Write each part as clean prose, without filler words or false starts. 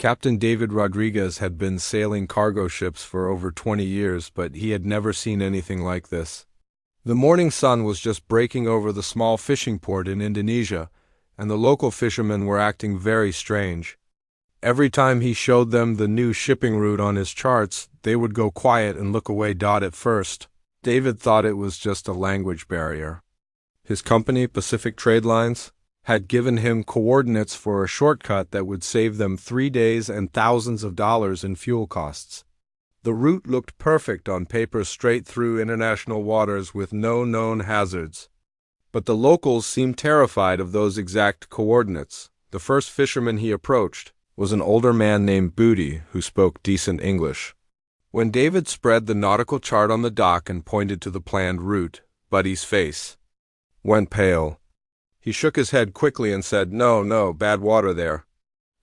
Captain David Rodriguez had been sailing cargo ships for over 20 years, but he had never seen anything like this. The morning sun was just breaking over the small fishing port in Indonesia, and the local fishermen were acting very strange. Every time he showed them the new shipping route on his charts, they would go quiet and look away. At first, David thought it was just a language barrier. His company, Pacific Trade Lines, had given him coordinates for a shortcut that would save them 3 days and thousands of dollars in fuel costs. The route looked perfect on paper, straight through international waters with no known hazards. But the locals seemed terrified of those exact coordinates. The first fisherman he approached was an older man named Booty who spoke decent English. When David spread the nautical chart on the dock and pointed to the planned route, Buddy's face went pale. He shook his head quickly and said, No, bad water there.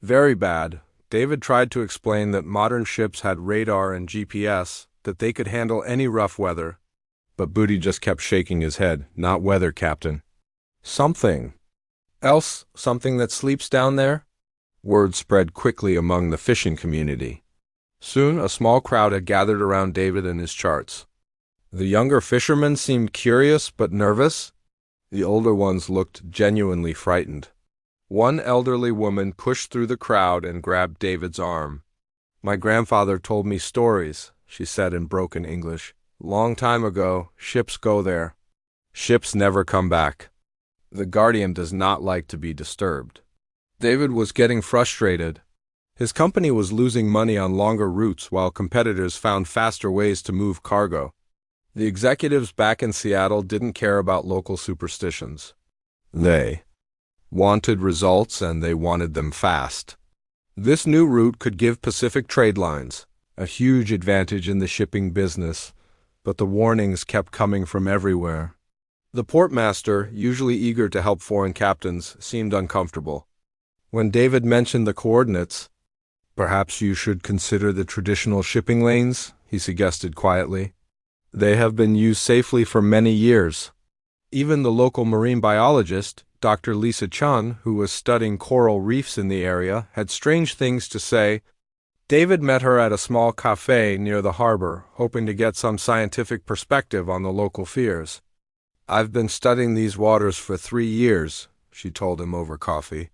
Very bad. David tried to explain that modern ships had radar and GPS, that they could handle any rough weather. But Booty just kept shaking his head. Not weather, Captain. Something else? Something that sleeps down there? Word spread quickly among the fishing community. Soon a small crowd had gathered around David and his charts. The younger fishermen seemed curious but nervous. The older ones looked genuinely frightened. One elderly woman pushed through the crowd and grabbed David's arm. My grandfather told me stories, she said in broken English. Long time ago, ships go there. Ships never come back. The Guardian does not like to be disturbed. David was getting frustrated. His company was losing money on longer routes while competitors found faster ways to move cargo. The executives back in Seattle didn't care about local superstitions. They wanted results, and they wanted them fast. This new route could give Pacific Trade Lines a huge advantage in the shipping business, but the warnings kept coming from everywhere. The portmaster, usually eager to help foreign captains, seemed uncomfortable. When David mentioned the coordinates, "Perhaps you should consider the traditional shipping lanes," he suggested quietly. "They have been used safely for many years." Even the local marine biologist, Dr. Lisa Chun, who was studying coral reefs in the area, had strange things to say. David met her at a small cafe near the harbor, hoping to get some scientific perspective on the local fears. "I've been studying these waters for 3 years," she told him over coffee.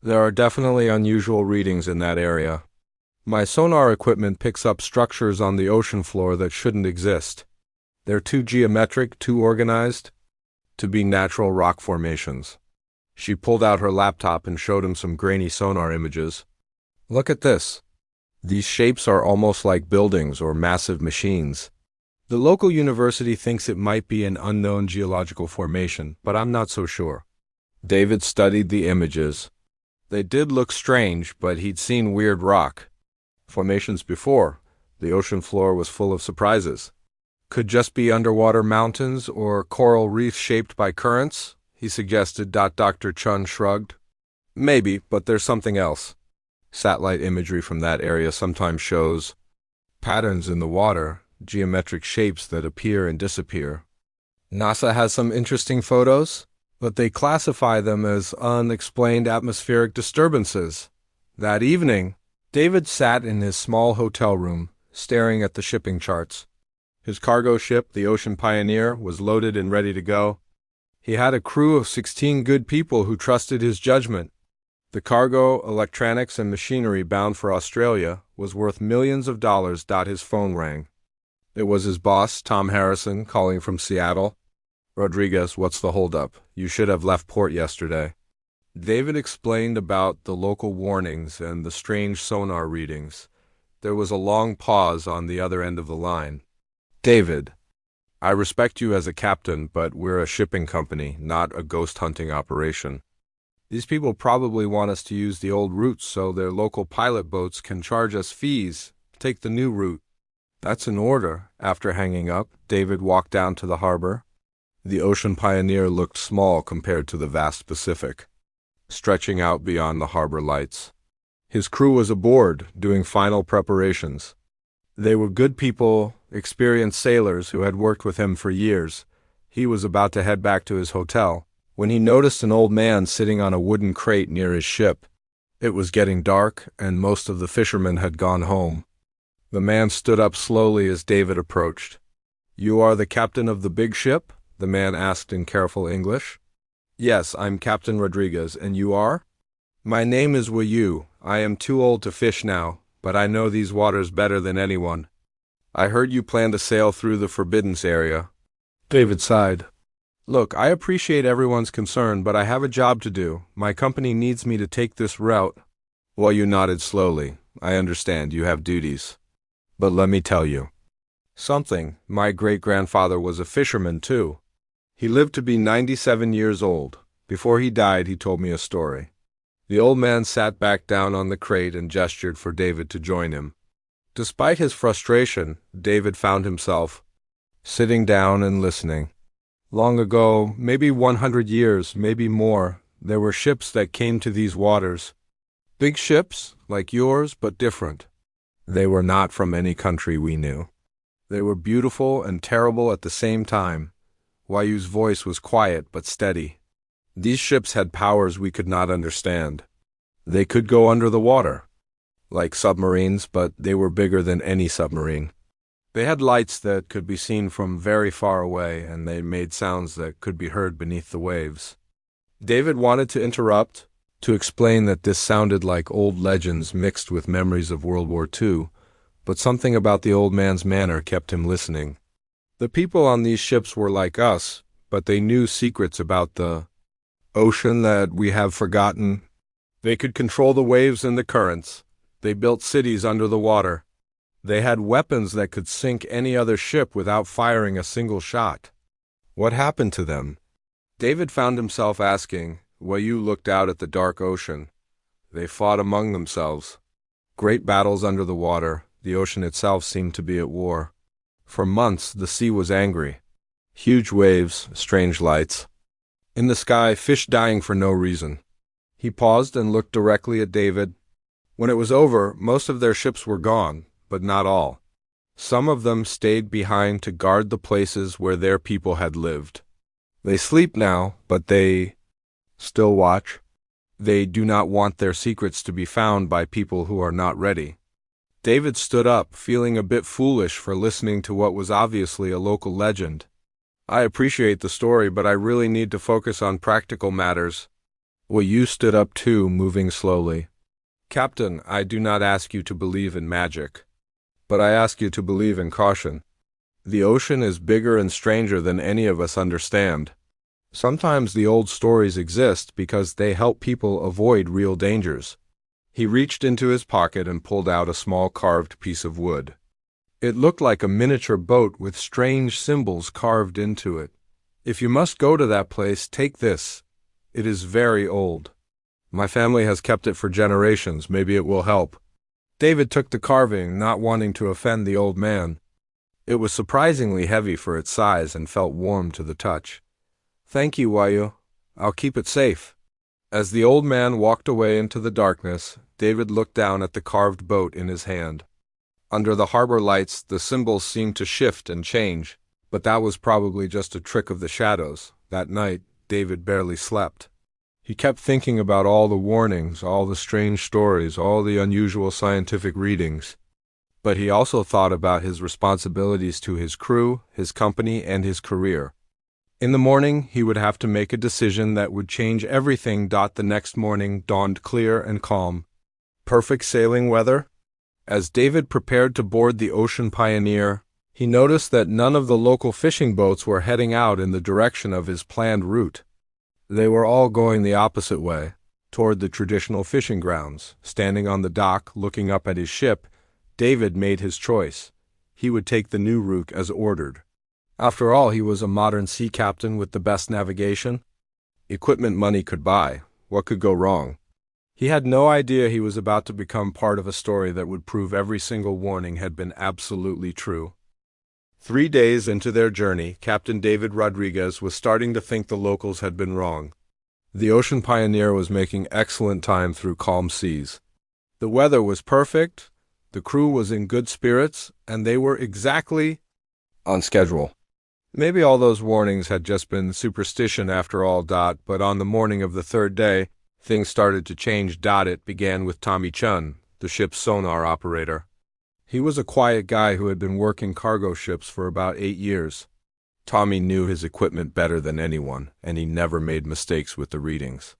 "There are definitely unusual readings in that area. My sonar equipment picks up structures on the ocean floor that shouldn't exist. They're too geometric, too organized to be natural rock formations." She pulled out her laptop and showed him some grainy sonar images. "Look at this. These shapes are almost like buildings or massive machines. The local university thinks it might be an unknown geological formation, but I'm not so sure." David studied the images. They did look strange, but he'd seen weird rock formations before. The ocean floor was full of surprises. "Could just be underwater mountains or coral reefs shaped by currents," he suggested. Dr. Chun shrugged. "Maybe, but there's something else. Satellite imagery from that area sometimes shows patterns in the water, geometric shapes that appear and disappear. NASA has some interesting photos, but they classify them as unexplained atmospheric disturbances." That evening, David sat in his small hotel room, staring at the shipping charts. His cargo ship, the Ocean Pioneer, was loaded and ready to go. He had a crew of 16 good people who trusted his judgment. The cargo, electronics, and machinery bound for Australia was worth millions of dollars. His phone rang. It was his boss, Tom Harrison, calling from Seattle. "Rodriguez, what's the holdup? You should have left port yesterday." David explained about the local warnings and the strange sonar readings. There was a long pause on the other end of the line. "David, I respect you as a captain, but we're a shipping company, not a ghost hunting operation. These people probably want us to use the old routes so their local pilot boats can charge us fees. Take the new route." "That's an order." After hanging up, David walked down to the harbor. The Ocean Pioneer looked small compared to the vast Pacific, stretching out beyond the harbor lights. His crew was aboard, doing final preparations. They were good people, experienced sailors who had worked with him for years. He was about to head back to his hotel when he noticed an old man sitting on a wooden crate near his ship. It was getting dark, and most of the fishermen had gone home. The man stood up slowly as David approached. "You are the captain of the big ship?" the man asked in careful English. "Yes, I'm Captain Rodriguez, and you are?" "My name is Wayu. I am too old to fish now, but I know these waters better than anyone. I heard you plan to sail through the Forbidden area." David sighed. "Look, I appreciate everyone's concern, but I have a job to do. My company needs me to take this route." Wayu nodded slowly. "I understand, you have duties. But let me tell you something. My great-grandfather was a fisherman, too. He lived to be 97 years old. Before he died, he told me a story." The old man sat back down on the crate and gestured for David to join him. Despite his frustration, David found himself sitting down and listening. Long ago, maybe 100 years, maybe more, there were ships that came to these waters. Big ships, like yours, but different. They were not from any country we knew. They were beautiful and terrible at the same time. Wayu's voice was quiet but steady. These ships had powers we could not understand. They could go under the water, like submarines, but they were bigger than any submarine. They had lights that could be seen from very far away, and they made sounds that could be heard beneath the waves. David wanted to interrupt, to explain that this sounded like old legends mixed with memories of World War II, but something about the old man's manner kept him listening. The people on these ships were like us, but they knew secrets about the ocean that we have forgotten. They could control the waves and the currents. They built cities under the water. They had weapons that could sink any other ship without firing a single shot. What happened to them? David found himself asking. Wayu looked out at the dark ocean. They fought among themselves. Great battles under the water. The ocean itself seemed to be at war. For months, the sea was angry. Huge waves, strange lights. In the sky, fish dying for no reason. He paused and looked directly at David. When it was over, most of their ships were gone, but not all. Some of them stayed behind to guard the places where their people had lived. They sleep now, but they still watch. They do not want their secrets to be found by people who are not ready. David stood up, feeling a bit foolish for listening to what was obviously a local legend. "I appreciate the story, but I really need to focus on practical matters." Wayu stood up too, moving slowly. "Captain, I do not ask you to believe in magic, but I ask you to believe in caution. The ocean is bigger and stranger than any of us understand. Sometimes the old stories exist because they help people avoid real dangers." He reached into his pocket and pulled out a small carved piece of wood. It looked like a miniature boat with strange symbols carved into it. "If you must go to that place, take this. It is very old. My family has kept it for generations. Maybe it will help." David took the carving, not wanting to offend the old man. It was surprisingly heavy for its size and felt warm to the touch. "Thank you, Wayu. I'll keep it safe." As the old man walked away into the darkness, David looked down at the carved boat in his hand. Under the harbor lights, the symbols seemed to shift and change, but that was probably just a trick of the shadows. That night, David barely slept. He kept thinking about all the warnings, all the strange stories, all the unusual scientific readings. But he also thought about his responsibilities to his crew, his company, and his career. In the morning, he would have to make a decision that would change everything. The next morning dawned clear and calm. Perfect sailing weather. As David prepared to board the Ocean Pioneer, he noticed that none of the local fishing boats were heading out in the direction of his planned route. They were all going the opposite way, toward the traditional fishing grounds. Standing on the dock, looking up at his ship, David made his choice. He would take the new route as ordered. After all, he was a modern sea captain with the best navigation. Equipment money could buy. What could go wrong? He had no idea he was about to become part of a story that would prove every single warning had been absolutely true. 3 days into their journey, Captain David Rodriguez was starting to think the locals had been wrong. The Ocean Pioneer was making excellent time through calm seas. The weather was perfect, the crew was in good spirits, and they were exactly on schedule. Maybe all those warnings had just been superstition after all. But on the morning of the third day, Things started to change. It began with Tommy Chun, the ship's sonar operator. He was a quiet guy who had been working cargo ships for about 8 years. Tommy knew his equipment better than anyone, and he never made mistakes with the readings.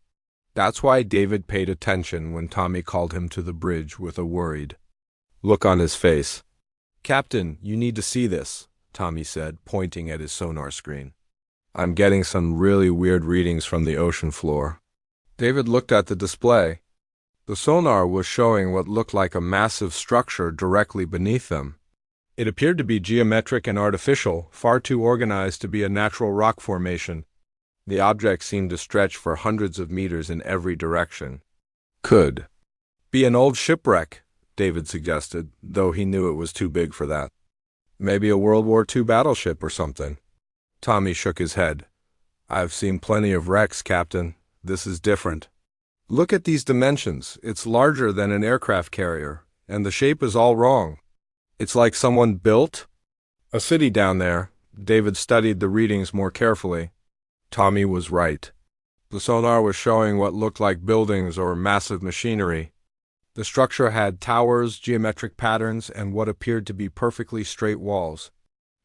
That's why David paid attention when Tommy called him to the bridge with a worried look on his face. "Captain, you need to see this," Tommy said, pointing at his sonar screen. "I'm getting some really weird readings from the ocean floor." David looked at the display. The sonar was showing what looked like a massive structure directly beneath them. It appeared to be geometric and artificial, far too organized to be a natural rock formation. The object seemed to stretch for hundreds of meters in every direction. "Could be an old shipwreck," David suggested, though he knew it was too big for that. "Maybe a World War II battleship or something." Tommy shook his head. "I've seen plenty of wrecks, Captain. This is different. Look at these dimensions. It's larger than an aircraft carrier, and the shape is all wrong. It's like someone built a city down there." David studied the readings more carefully. Tommy was right. The sonar was showing what looked like buildings or massive machinery. The structure had towers, geometric patterns, and what appeared to be perfectly straight walls.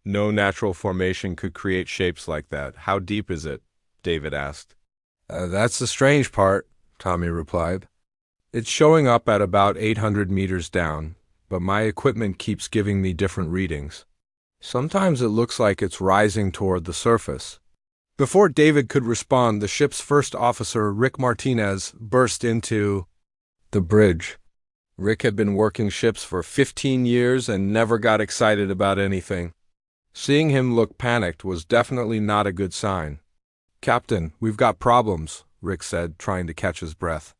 No natural formation could create shapes like that. "How deep is it?" David asked. That's the strange part," Tommy replied. "It's showing up at about 800 meters down, but my equipment keeps giving me different readings. Sometimes it looks like it's rising toward the surface." Before David could respond, the ship's first officer, Rick Martinez, burst into the bridge. Rick had been working ships for 15 years and never got excited about anything. Seeing him look panicked was definitely not a good sign. "Captain, we've got problems," Rick said, trying to catch his breath.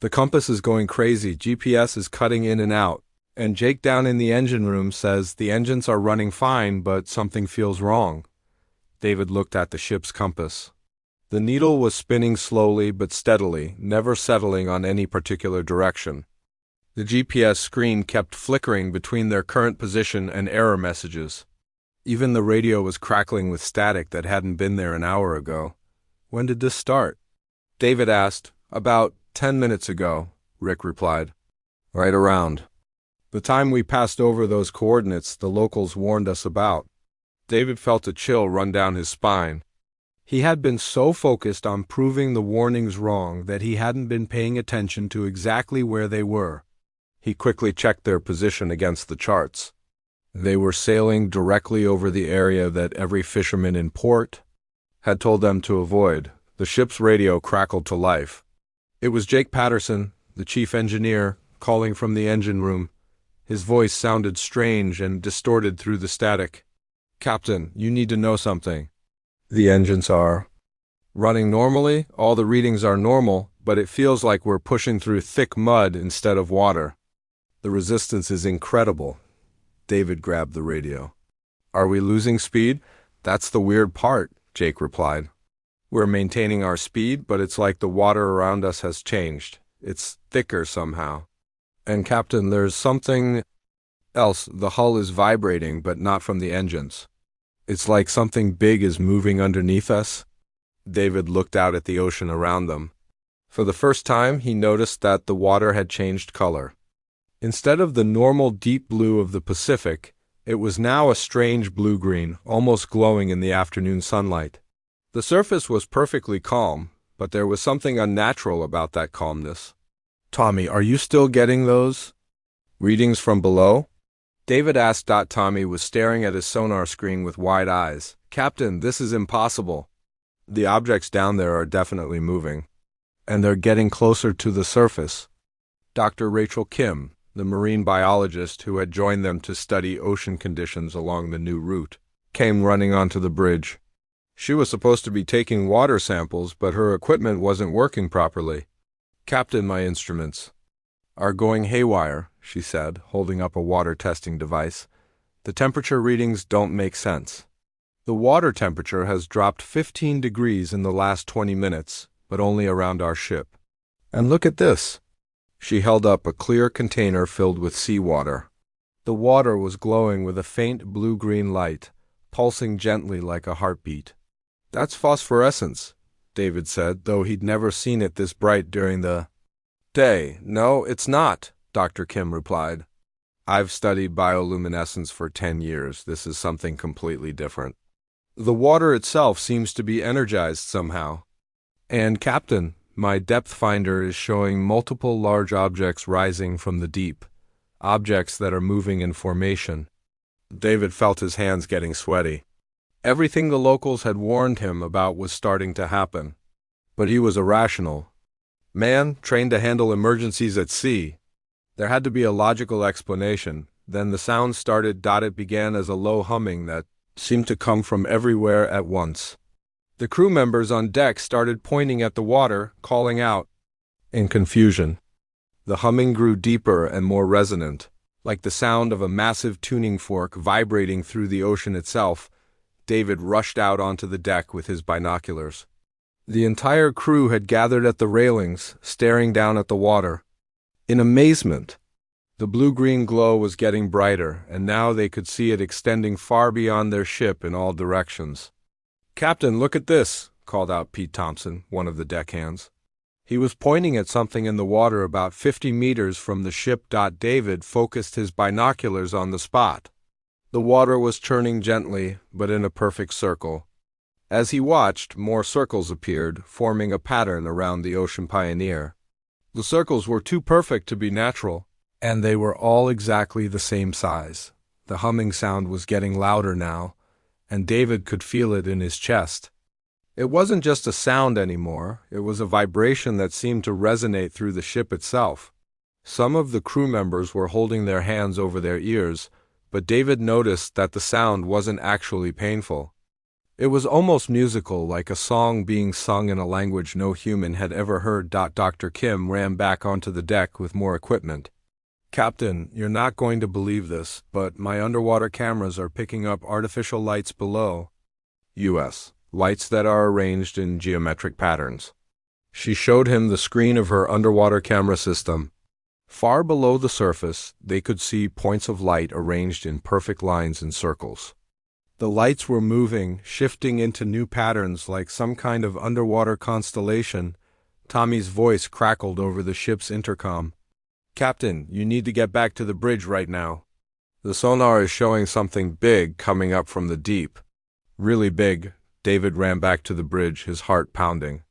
"The compass is going crazy, GPS is cutting in and out, and Jake down in the engine room says the engines are running fine, but something feels wrong." David looked at the ship's compass. The needle was spinning slowly but steadily, never settling on any particular direction. The GPS screen kept flickering between their current position and error messages. Even the radio was crackling with static that hadn't been there an hour ago. "When did this start?" David asked. "About 10 minutes ago," Rick replied. "Right around the time we passed over those coordinates the locals warned us about." David felt a chill run down his spine. He had been so focused on proving the warnings wrong that he hadn't been paying attention to exactly where they were. He quickly checked their position against the charts. They were sailing directly over the area that every fisherman in port had told them to avoid. The ship's radio crackled to life. It was Jake Patterson, the chief engineer, calling from the engine room. His voice sounded strange and distorted through the static. "Captain, you need to know something. The engines are running normally, all the readings are normal, but it feels like we're pushing through thick mud instead of water. The resistance is incredible." David grabbed the radio. "Are we losing speed?" "That's the weird part," Jake replied. "We're maintaining our speed, but it's like the water around us has changed. It's thicker somehow. And Captain, there's something else. The hull is vibrating, but not from the engines. It's like something big is moving underneath us." David looked out at the ocean around them. For the first time, he noticed that the water had changed color. Instead of the normal deep blue of the Pacific, it was now a strange blue-green, almost glowing in the afternoon sunlight. The surface was perfectly calm, but there was something unnatural about that calmness. "Tommy, are you still getting those readings from below?" David asked. Tommy was staring at his sonar screen with wide eyes. "Captain, this is impossible. The objects down there are definitely moving, and they're getting closer to the surface." Dr. Rachel Kim, the marine biologist who had joined them to study ocean conditions along the new route, came running onto the bridge. She was supposed to be taking water samples, but her equipment wasn't working properly. "Captain, my instruments are going haywire," she said, holding up a water testing device. "The temperature readings don't make sense. The water temperature has dropped 15 degrees in the last 20 minutes, but only around our ship. And look at this." She held up a clear container filled with seawater. The water was glowing with a faint blue-green light, pulsing gently like a heartbeat. "That's phosphorescence," David said, though he'd never seen it this bright during the day. No, it's not, Dr. Kim replied. I've studied bioluminescence for 10 years. This is something completely different. The water itself seems to be energized somehow. And, Captain, my depth finder is showing multiple large objects rising from the deep, objects that are moving in formation. David felt his hands getting sweaty. Everything the locals had warned him about was starting to happen. But he was irrational. Man, trained to handle emergencies at sea. There had to be a logical explanation. Then the sound started. It began as a low humming that seemed to come from everywhere at once. The crew members on deck started pointing at the water, calling out in confusion. The humming grew deeper and more resonant, like the sound of a massive tuning fork vibrating through the ocean itself. David rushed out onto the deck with his binoculars. The entire crew had gathered at the railings, staring down at the water. In amazement, the blue-green glow was getting brighter, and now they could see it extending far beyond their ship in all directions. "Captain, look at this," called out Pete Thompson, one of the deckhands. He was pointing at something in the water about 50 meters from the ship. David focused his binoculars on the spot. The water was churning gently, but in a perfect circle. As he watched, more circles appeared, forming a pattern around the Ocean Pioneer. The circles were too perfect to be natural, and they were all exactly the same size. The humming sound was getting louder now, and David could feel it in his chest. It wasn't just a sound anymore, it was a vibration that seemed to resonate through the ship itself. Some of the crew members were holding their hands over their ears, but David noticed that the sound wasn't actually painful. It was almost musical, like a song being sung in a language no human had ever heard. Dr. Kim ran back onto the deck with more equipment. "Captain, you're not going to believe this, but my underwater cameras are picking up artificial lights below. U.S. lights that are arranged in geometric patterns." She showed him the screen of her underwater camera system. Far below the surface, they could see points of light arranged in perfect lines and circles. The lights were moving, shifting into new patterns like some kind of underwater constellation. Tommy's voice crackled over the ship's intercom. "Captain, you need to get back to the bridge right now. The sonar is showing something big coming up from the deep." "Really big." David ran back to the bridge, his heart pounding.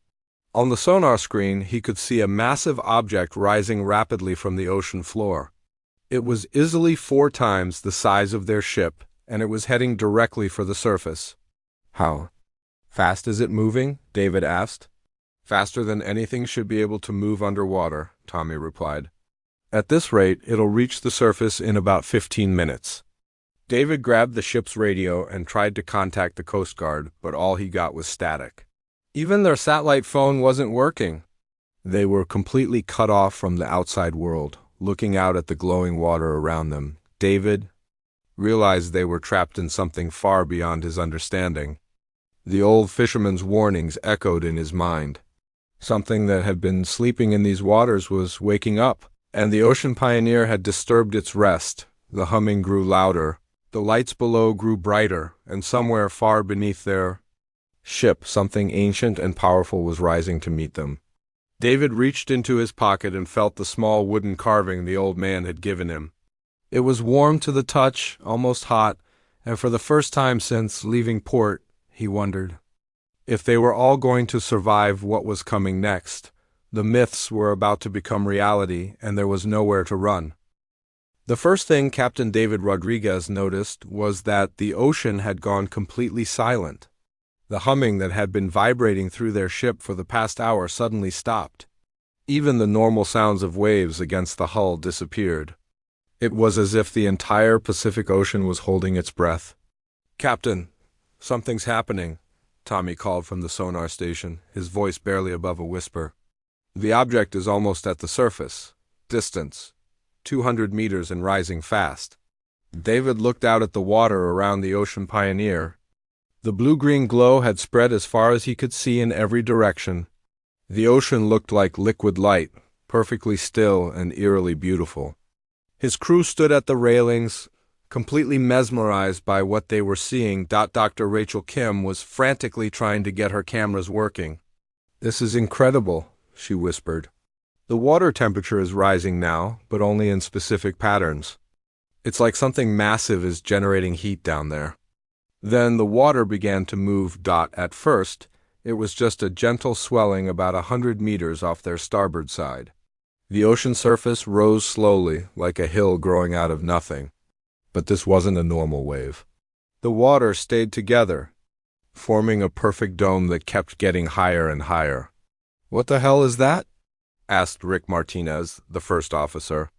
On the sonar screen, he could see a massive object rising rapidly from the ocean floor. It was easily 4 times the size of their ship, and it was heading directly for the surface. "How fast is it moving?" David asked. "Faster than anything should be able to move underwater," Tommy replied. "At this rate, it'll reach the surface in about 15 minutes. David grabbed the ship's radio and tried to contact the Coast Guard, but all he got was static. Even their satellite phone wasn't working. They were completely cut off from the outside world, looking out at the glowing water around them. David realized they were trapped in something far beyond his understanding. The old fisherman's warnings echoed in his mind. Something that had been sleeping in these waters was waking up, and the Ocean Pioneer had disturbed its rest. The humming grew louder, the lights below grew brighter, and somewhere far beneath their ship, something ancient and powerful was rising to meet them. David reached into his pocket and felt the small wooden carving the old man had given him. It was warm to the touch, almost hot, and for the first time since leaving port, he wondered if they were all going to survive what was coming next. The myths were about to become reality, and there was nowhere to run. The first thing Captain David Rodriguez noticed was that the ocean had gone completely silent. The humming that had been vibrating through their ship for the past hour suddenly stopped. Even the normal sounds of waves against the hull disappeared. It was as if the entire Pacific Ocean was holding its breath. "Captain, something's happening," Tommy called from the sonar station, his voice barely above a whisper. "The object is almost at the surface. Distance 200 meters and rising fast." David looked out at the water around the Ocean Pioneer. The blue-green glow had spread as far as he could see in every direction. The ocean looked like liquid light, perfectly still and eerily beautiful. His crew stood at the railings, completely mesmerized by what they were seeing. Dr. Rachel Kim was frantically trying to get her cameras working. "This is incredible," she whispered. "The water temperature is rising now, but only in specific patterns. It's like something massive is generating heat down there." Then the water began to move. At first, it was just a gentle swelling about 100 meters off their starboard side. The ocean surface rose slowly, like a hill growing out of nothing. But this wasn't a normal wave. The water stayed together, forming a perfect dome that kept getting higher and higher. "What the hell is that?" asked Rick Martinez, the first officer.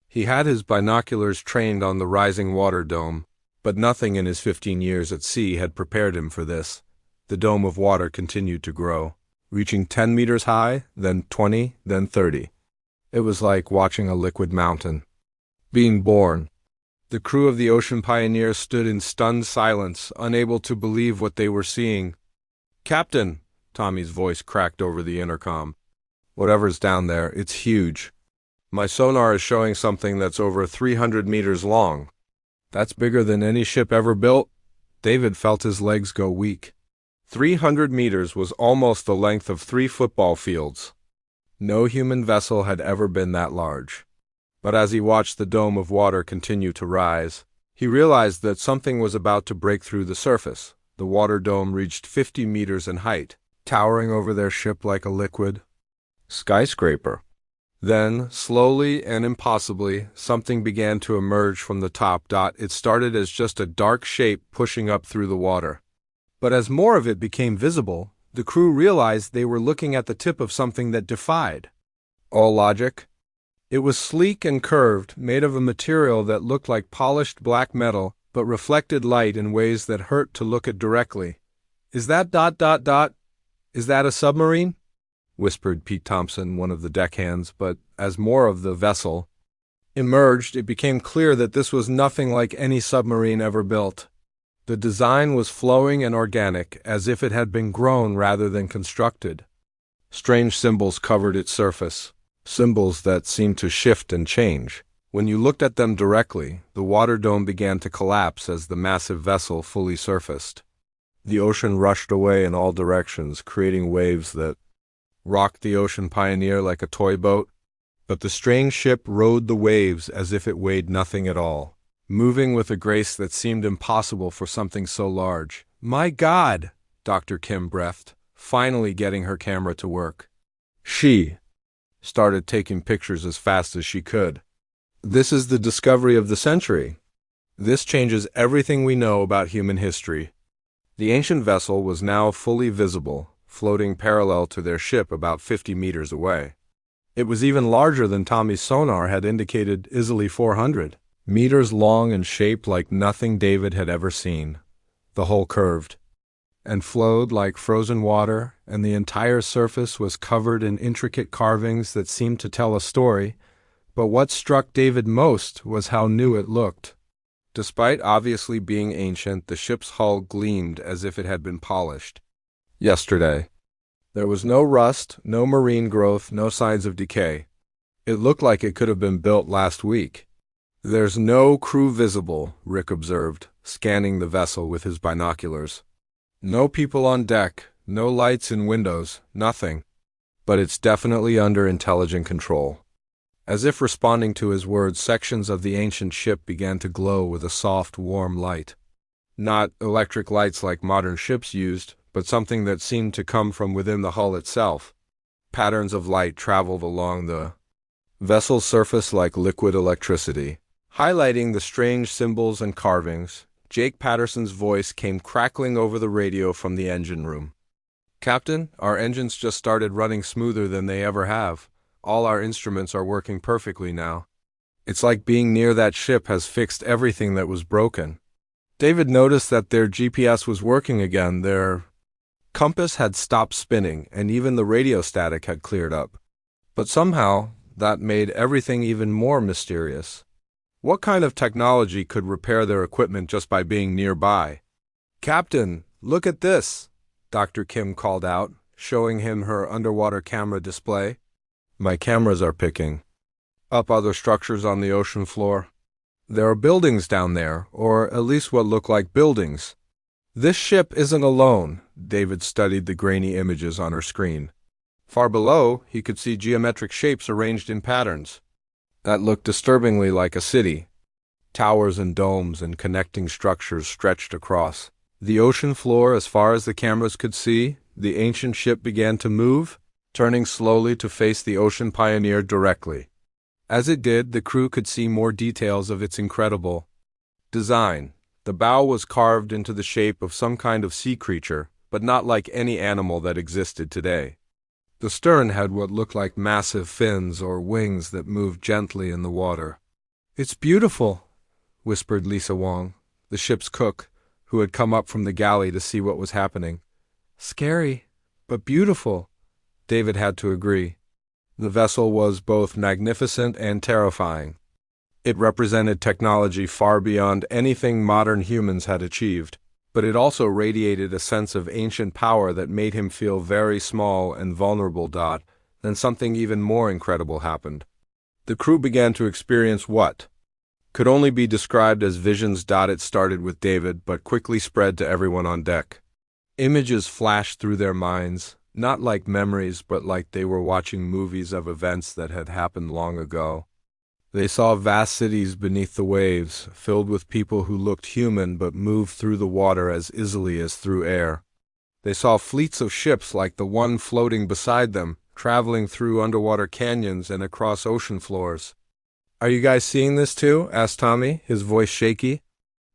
He had his binoculars trained on the rising water dome, but nothing in his 15 years at sea had prepared him for this. The dome of water continued to grow, reaching 10 meters high, then 20, then 30. It was like watching a liquid mountain being born. The crew of the Ocean Pioneer stood in stunned silence, unable to believe what they were seeing. "Captain," Tommy's voice cracked over the intercom. "Whatever's down there, it's huge. My sonar is showing something that's over 300 meters long. That's bigger than any ship ever built." David felt his legs go weak. 300 meters was almost the length of 3 football fields. No human vessel had ever been that large. But as he watched the dome of water continue to rise, he realized that something was about to break through the surface. The water dome reached 50 meters in height, towering over their ship like a liquid skyscraper. Then, slowly and impossibly, something began to emerge from the top. It started as just a dark shape pushing up through the water. But as more of it became visible, the crew realized they were looking at the tip of something that defied all logic. It was sleek and curved, made of a material that looked like polished black metal, but reflected light in ways that hurt to look at directly. "Is that ... Is that a submarine?" whispered Pete Thompson, one of the deckhands, but as more of the vessel emerged, it became clear that this was nothing like any submarine ever built. The design was flowing and organic, as if it had been grown rather than constructed. Strange symbols covered its surface, symbols that seemed to shift and change. When you looked at them directly, the water dome began to collapse as the massive vessel fully surfaced. The ocean rushed away in all directions, creating waves that rocked the Ocean Pioneer like a toy boat. But the strange ship rode the waves as if it weighed nothing at all, moving with a grace that seemed impossible for something so large. "My God!" Dr. Kim breathed, finally getting her camera to work. She started taking pictures as fast as she could. "This is the discovery of the century. This changes everything we know about human history." The ancient vessel was now fully visible, floating parallel to their ship about 50 meters away. It was even larger than Tommy's sonar had indicated, easily 400 meters long and shaped like nothing David had ever seen. The hull curved and flowed like frozen water, and the entire surface was covered in intricate carvings that seemed to tell a story. But what struck David most was how new it looked. Despite obviously being ancient, the ship's hull gleamed as if it had been polished yesterday. There was no rust, no marine growth, no signs of decay. It looked like it could have been built last week. "There's no crew visible," Rick observed, scanning the vessel with his binoculars. "No people on deck, no lights in windows, nothing. But it's definitely under intelligent control." As if responding to his words, sections of the ancient ship began to glow with a soft, warm light. Not electric lights like modern ships used, but something that seemed to come from within the hull itself. Patterns of light traveled along the vessel's surface like liquid electricity, highlighting the strange symbols and carvings. Jake Patterson's voice came crackling over the radio from the engine room. "Captain, our engines just started running smoother than they ever have. All our instruments are working perfectly now. It's like being near that ship has fixed everything that was broken." David noticed that their GPS was working again. Their compass had stopped spinning, and even the radio static had cleared up. But somehow, that made everything even more mysterious. What kind of technology could repair their equipment just by being nearby? "Captain, look at this!" Dr. Kim called out, showing him her underwater camera display. "My cameras are picking up other structures on the ocean floor. There are buildings down there, or at least what look like buildings. This ship isn't alone." David studied the grainy images on her screen. Far below, he could see geometric shapes arranged in patterns that looked disturbingly like a city. Towers and domes and connecting structures stretched across the ocean floor as far as the cameras could see. The ancient ship began to move, turning slowly to face the ocean pioneer directly. As it did, the crew could see more details of its incredible design. The bow was carved into the shape of some kind of sea creature, but not like any animal that existed today. The stern had what looked like massive fins or wings that moved gently in the water. "It's beautiful," whispered Lisa Wong, the ship's cook, who had come up from the galley to see what was happening. "Scary, but beautiful," David had to agree. The vessel was both magnificent and terrifying. It represented technology far beyond anything modern humans had achieved, but it also radiated a sense of ancient power that made him feel very small and vulnerable. Then something even more incredible happened. The crew began to experience what could only be described as visions. It started with David, but quickly spread to everyone on deck. Images flashed through their minds, not like memories, but like they were watching movies of events that had happened long ago. They saw vast cities beneath the waves, filled with people who looked human but moved through the water as easily as through air. They saw fleets of ships like the one floating beside them, traveling through underwater canyons and across ocean floors. "Are you guys seeing this too?" asked Tommy, his voice shaky.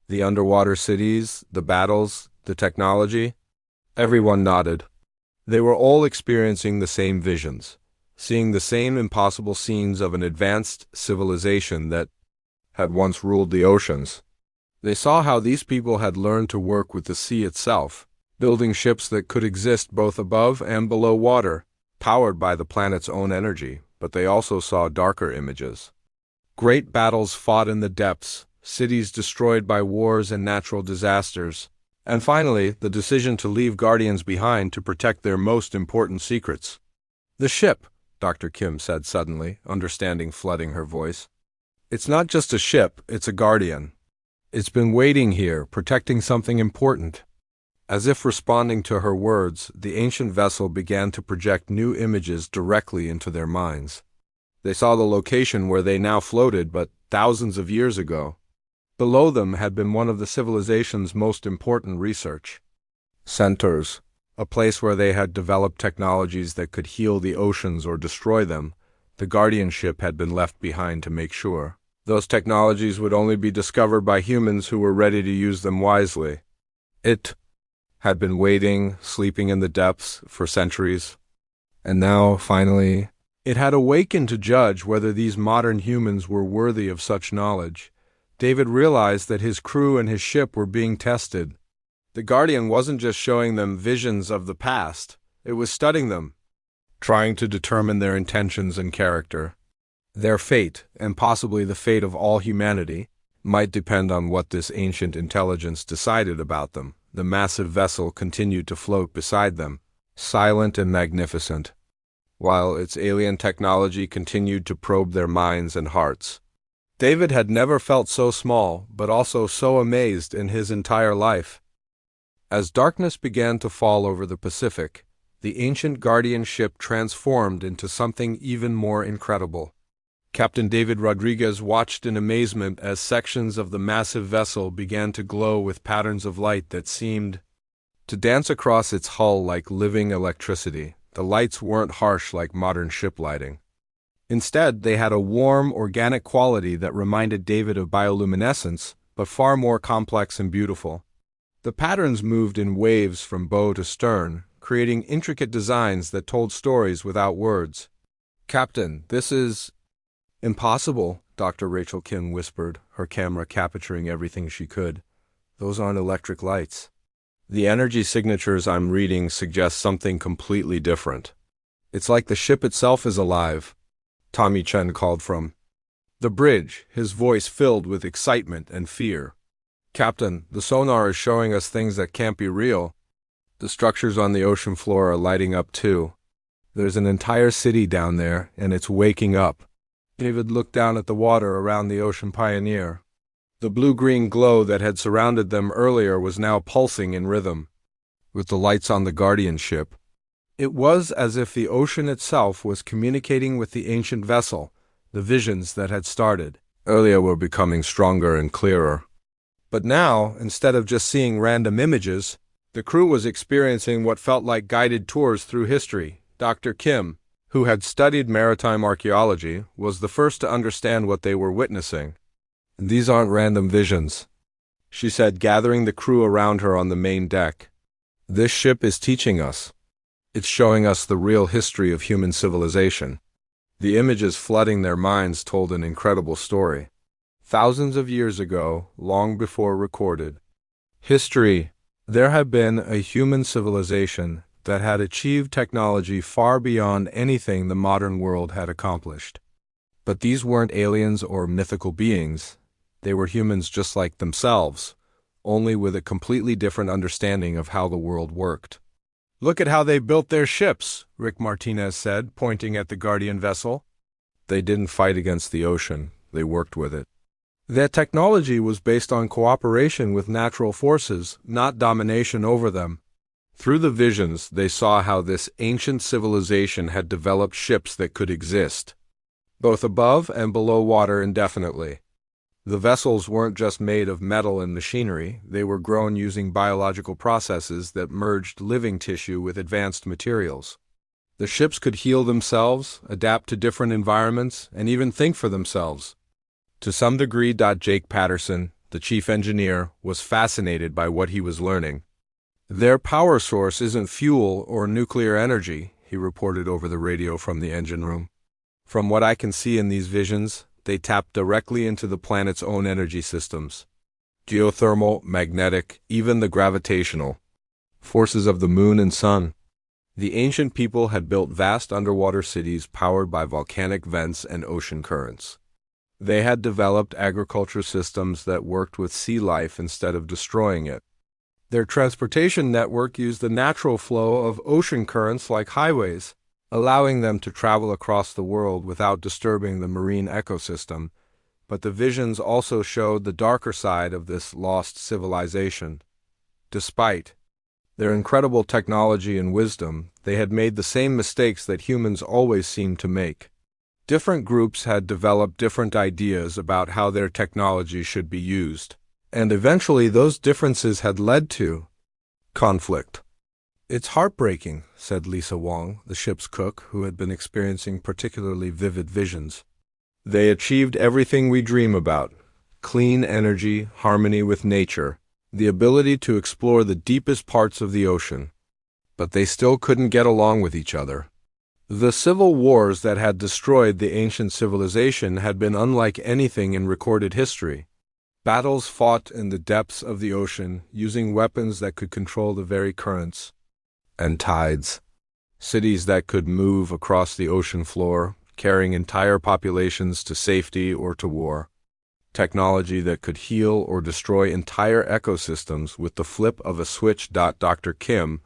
"The underwater cities, the battles, the technology?" Everyone nodded. They were all experiencing the same visions, seeing the same impossible scenes of an advanced civilization that had once ruled the oceans. They saw how these people had learned to work with the sea itself, building ships that could exist both above and below water, powered by the planet's own energy. But they also saw darker images. Great battles fought in the depths, cities destroyed by wars and natural disasters, and finally, the decision to leave Guardians behind to protect their most important secrets. "The ship," Dr. Kim said suddenly, understanding flooding her voice. "It's not just a ship, it's a Guardian. It's been waiting here, protecting something important." As if responding to her words, the ancient vessel began to project new images directly into their minds. They saw the location where they now floated, but thousands of years ago. Below them had been one of the civilization's most important research centers, a place where they had developed technologies that could heal the oceans or destroy them. The Guardian ship had been left behind to make sure those technologies would only be discovered by humans who were ready to use them wisely. It had been waiting, sleeping in the depths, for centuries. And now, finally, it had awakened to judge whether these modern humans were worthy of such knowledge. David realized that his crew and his ship were being tested. The Guardian wasn't just showing them visions of the past, it was studying them, trying to determine their intentions and character. Their fate, and possibly the fate of all humanity, might depend on what this ancient intelligence decided about them. The massive vessel continued to float beside them, silent and magnificent, while its alien technology continued to probe their minds and hearts. David had never felt so small, but also so amazed in his entire life. As darkness began to fall over the Pacific, the ancient Guardian ship transformed into something even more incredible. Captain David Rodriguez watched in amazement as sections of the massive vessel began to glow with patterns of light that seemed to dance across its hull like living electricity. The lights weren't harsh like modern ship lighting. Instead, they had a warm, organic quality that reminded David of bioluminescence, but far more complex and beautiful. The patterns moved in waves from bow to stern, creating intricate designs that told stories without words. "Captain, this is impossible," Dr. Rachel Kim whispered, her camera capturing everything she could. "Those aren't electric lights. The energy signatures I'm reading suggest something completely different. It's like the ship itself is alive," Tommy Chen called from the bridge, his voice filled with excitement and fear. "Captain, the sonar is showing us things that can't be real. The structures on the ocean floor are lighting up too. There's an entire city down there, and it's waking up." David looked down at the water around the Ocean Pioneer. The blue-green glow that had surrounded them earlier was now pulsing in rhythm with the lights on the Guardian ship. It was as if the ocean itself was communicating with the ancient vessel. The visions that had started earlier were becoming stronger and clearer. But now, instead of just seeing random images, the crew was experiencing what felt like guided tours through history. Dr. Kim, who had studied maritime archaeology, was the first to understand what they were witnessing. "These aren't random visions," she said, gathering the crew around her on the main deck. "This ship is teaching us. It's showing us the real history of human civilization." The images flooding their minds told an incredible story. Thousands of years ago, long before recorded history, there had been a human civilization that had achieved technology far beyond anything the modern world had accomplished. But these weren't aliens or mythical beings. They were humans just like themselves, only with a completely different understanding of how the world worked. "Look at how they built their ships," Rick Martinez said, pointing at the Guardian vessel. "They didn't fight against the ocean, they worked with it. Their technology was based on cooperation with natural forces, not domination over them." Through the visions, they saw how this ancient civilization had developed ships that could exist both above and below water indefinitely. The vessels weren't just made of metal and machinery, they were grown using biological processes that merged living tissue with advanced materials. The ships could heal themselves, adapt to different environments, and even think for themselves. To some degree, Jake Patterson, the chief engineer, was fascinated by what he was learning. "Their power source isn't fuel or nuclear energy," he reported over the radio from the engine room. "From what I can see in these visions, they tap directly into the planet's own energy systems. Geothermal, magnetic, even the gravitational forces of the moon and sun." The ancient people had built vast underwater cities powered by volcanic vents and ocean currents. They had developed agriculture systems that worked with sea life instead of destroying it. Their transportation network used the natural flow of ocean currents like highways, allowing them to travel across the world without disturbing the marine ecosystem. But the visions also showed the darker side of this lost civilization. Despite their incredible technology and wisdom, they had made the same mistakes that humans always seem to make. Different groups had developed different ideas about how their technology should be used, and eventually those differences had led to conflict. "It's heartbreaking," said Lisa Wong, the ship's cook, who had been experiencing particularly vivid visions. "They achieved everything we dream about: clean energy, harmony with nature, the ability to explore the deepest parts of the ocean. But they still couldn't get along with each other." The civil wars that had destroyed the ancient civilization had been unlike anything in recorded history. Battles fought in the depths of the ocean, using weapons that could control the very currents and tides. Cities that could move across the ocean floor, carrying entire populations to safety or to war. Technology that could heal or destroy entire ecosystems with the flip of a switch. Dr. Kim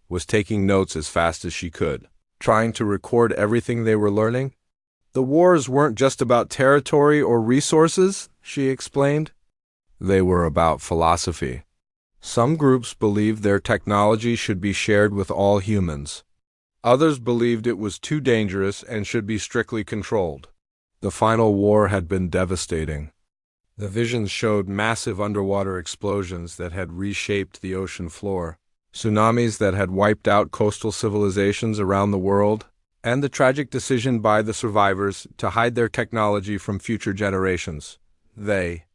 was taking notes as fast as she could, trying to record everything they were learning. "The wars weren't just about territory or resources," she explained. "They were about philosophy. Some groups believed their technology should be shared with all humans. Others believed it was too dangerous and should be strictly controlled. The final war had been devastating. The visions showed massive underwater explosions that had reshaped the ocean floor, tsunamis that had wiped out coastal civilizations around the world, and the tragic decision by the survivors to hide their technology from future generations. They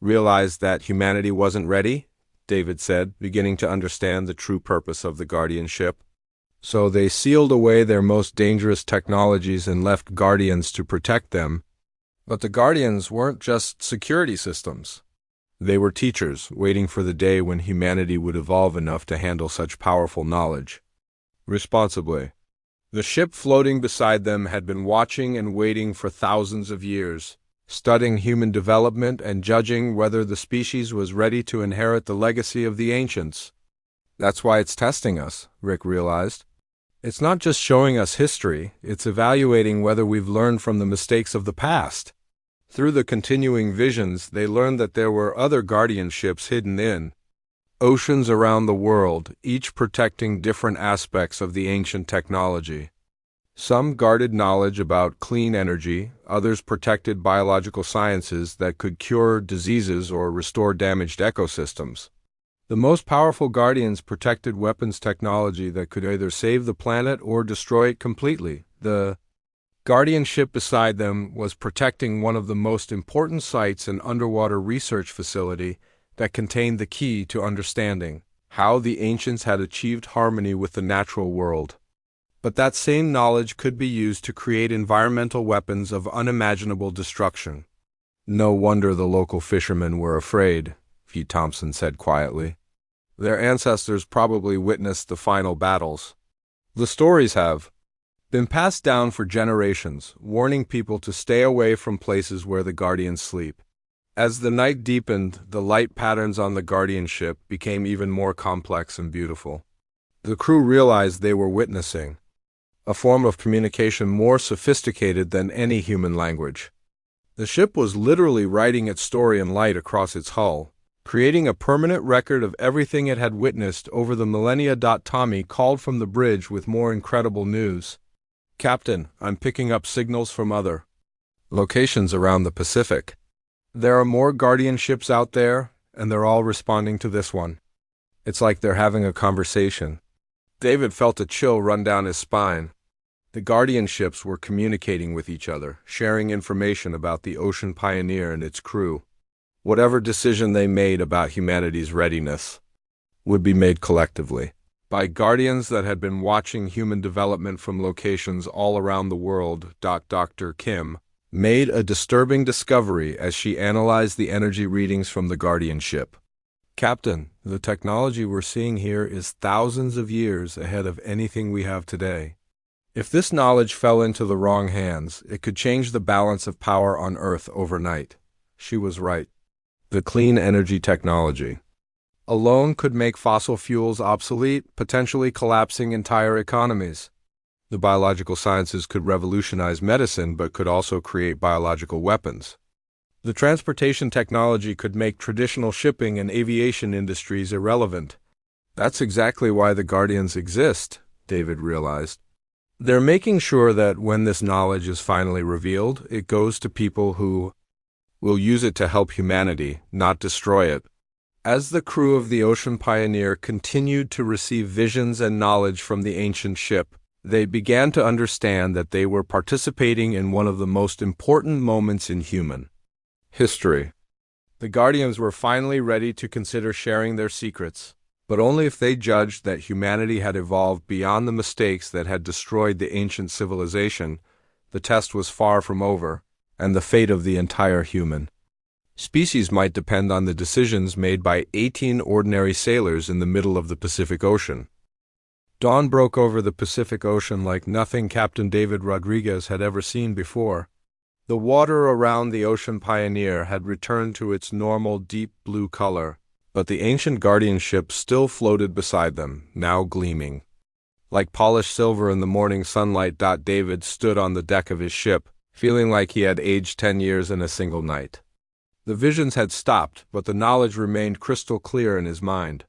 realized that humanity wasn't ready, David said, beginning to understand the true purpose of the guardianship. So they sealed away their most dangerous technologies and left guardians to protect them. But the guardians weren't just security systems. They were teachers, waiting for the day when humanity would evolve enough to handle such powerful knowledge responsibly. The ship floating beside them had been watching and waiting for thousands of years, studying human development and judging whether the species was ready to inherit the legacy of the ancients. That's why it's testing us, Rick realized. It's not just showing us history, it's evaluating whether we've learned from the mistakes of the past. Through the continuing visions, they learned that there were other guardian ships hidden in oceans around the world, each protecting different aspects of the ancient technology. Some guarded knowledge about clean energy, others protected biological sciences that could cure diseases or restore damaged ecosystems. The most powerful guardians protected weapons technology that could either save the planet or destroy it completely. The guardian ship beside them was protecting one of the most important sites and underwater research facility that contained the key to understanding how the ancients had achieved harmony with the natural world. But that same knowledge could be used to create environmental weapons of unimaginable destruction. No wonder the local fishermen were afraid, F. Thompson said quietly. Their ancestors probably witnessed the final battles. The stories have been passed down for generations, warning people to stay away from places where the guardians sleep. As the night deepened, the light patterns on the guardian ship became even more complex and beautiful. The crew realized they were witnessing a form of communication more sophisticated than any human language. The ship was literally writing its story in light across its hull, creating a permanent record of everything it had witnessed over the millennia. Tommy called from the bridge with more incredible news. Captain, I'm picking up signals from other locations around the Pacific. There are more guardian ships out there, and they're all responding to this one. It's like they're having a conversation. David felt a chill run down his spine. The guardian ships were communicating with each other, sharing information about the Ocean Pioneer and its crew. Whatever decision they made about humanity's readiness would be made collectively by guardians that had been watching human development from locations all around the world. Dr. Kim made a disturbing discovery as she analyzed the energy readings from the guardian ship. Captain, the technology we're seeing here is thousands of years ahead of anything we have today. If this knowledge fell into the wrong hands, it could change the balance of power on Earth overnight. She was right. The clean energy technology alone could make fossil fuels obsolete, potentially collapsing entire economies. The biological sciences could revolutionize medicine, but could also create biological weapons. The transportation technology could make traditional shipping and aviation industries irrelevant. That's exactly why the Guardians exist, David realized. They're making sure that when this knowledge is finally revealed, it goes to people who will use it to help humanity, not destroy it. As the crew of the Ocean Pioneer continued to receive visions and knowledge from the ancient ship, they began to understand that they were participating in one of the most important moments in human history. The Guardians were finally ready to consider sharing their secrets, but only if they judged that humanity had evolved beyond the mistakes that had destroyed the ancient civilization. The test was far from over, and the fate of the entire human species might depend on the decisions made by 18 ordinary sailors in the middle of the Pacific Ocean. Dawn broke over the Pacific Ocean like nothing Captain David Rodriguez had ever seen before. The water around the Ocean Pioneer had returned to its normal deep blue color, but the ancient guardian ship still floated beside them, now gleaming like polished silver in the morning sunlight. David stood on the deck of his ship, feeling like he had aged 10 years in a single night. The visions had stopped, but the knowledge remained crystal clear in his mind.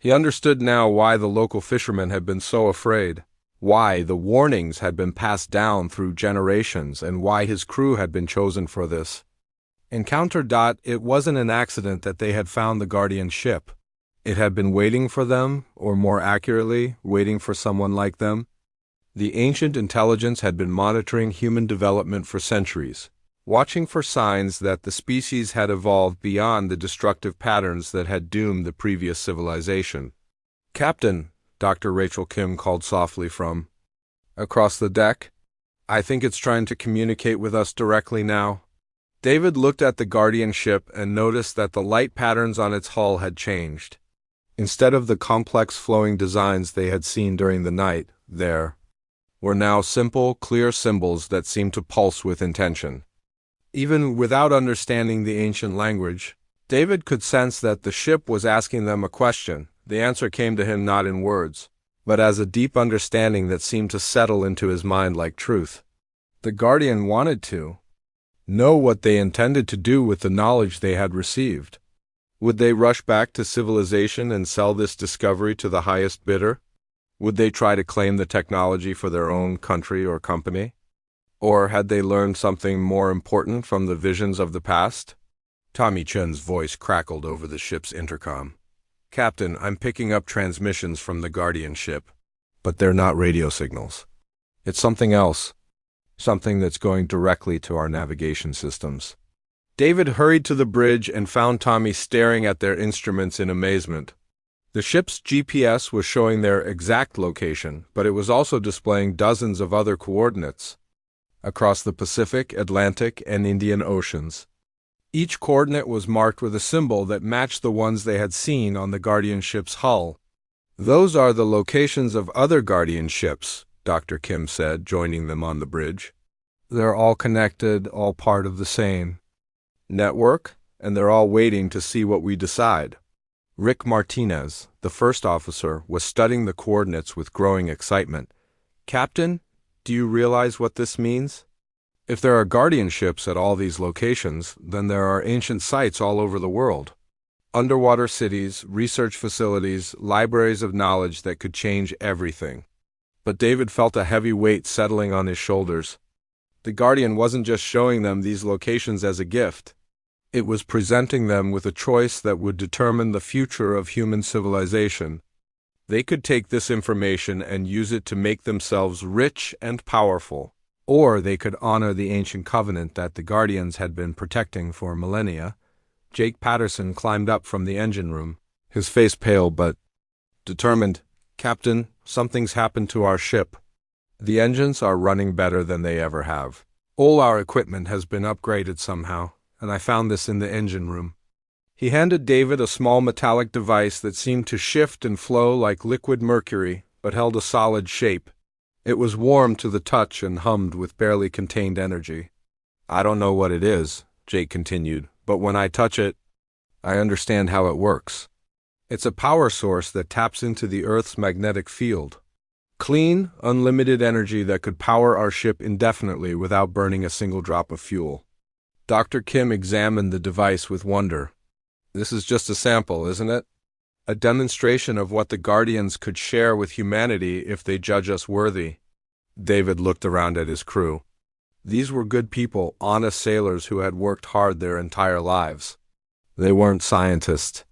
He understood now why the local fishermen had been so afraid, why the warnings had been passed down through generations, and why his crew had been chosen for this encounter. It wasn't an accident that they had found the Guardian ship. It had been waiting for them, or more accurately, waiting for someone like them. The ancient intelligence had been monitoring human development for centuries, watching for signs that the species had evolved beyond the destructive patterns that had doomed the previous civilization. Captain, Dr. Rachel Kim called softly from across the deck. I think it's trying to communicate with us directly now. David looked at the Guardian ship and noticed that the light patterns on its hull had changed. Instead of the complex flowing designs they had seen during the night, there were now simple, clear symbols that seemed to pulse with intention. Even without understanding the ancient language, David could sense that the ship was asking them a question. The answer came to him not in words, but as a deep understanding that seemed to settle into his mind like truth. The Guardian wanted to know what they intended to do with the knowledge they had received. Would they rush back to civilization and sell this discovery to the highest bidder? Would they try to claim the technology for their own country or company? Or had they learned something more important from the visions of the past? Tommy Chen's voice crackled over the ship's intercom. "Captain, I'm picking up transmissions from the Guardian ship, but they're not radio signals. It's something else, something that's going directly to our navigation systems." David hurried to the bridge and found Tommy staring at their instruments in amazement. The ship's GPS was showing their exact location, but it was also displaying dozens of other coordinates across the Pacific, Atlantic, and Indian Oceans. Each coordinate was marked with a symbol that matched the ones they had seen on the Guardian ship's hull. "Those are the locations of other Guardian ships," Dr. Kim said, joining them on the bridge. "They're all connected, all part of the same network, and they're all waiting to see what we decide." Rick Martinez, the first officer, was studying the coordinates with growing excitement. "Captain, do you realize what this means? If there are Guardian ships at all these locations, then there are ancient sites all over the world. Underwater cities, research facilities, libraries of knowledge that could change everything." But David felt a heavy weight settling on his shoulders. The Guardian wasn't just showing them these locations as a gift. It was presenting them with a choice that would determine the future of human civilization. They could take this information and use it to make themselves rich and powerful, or they could honor the ancient covenant that the Guardians had been protecting for millennia. Jake Patterson climbed up from the engine room, his face pale but determined. "Captain, something's happened to our ship. The engines are running better than they ever have. All our equipment has been upgraded somehow, and I found this in the engine room." He handed David a small metallic device that seemed to shift and flow like liquid mercury, but held a solid shape. It was warm to the touch and hummed with barely contained energy. "I don't know what it is," Jake continued, "but when I touch it, I understand how it works. It's a power source that taps into the Earth's magnetic field. Clean, unlimited energy that could power our ship indefinitely without burning a single drop of fuel." Dr. Kim examined the device with wonder. "This is just a sample, isn't it? A demonstration of what the Guardians could share with humanity if they judge us worthy." David looked around at his crew. These were good people, honest sailors who had worked hard their entire lives. They weren't scientists.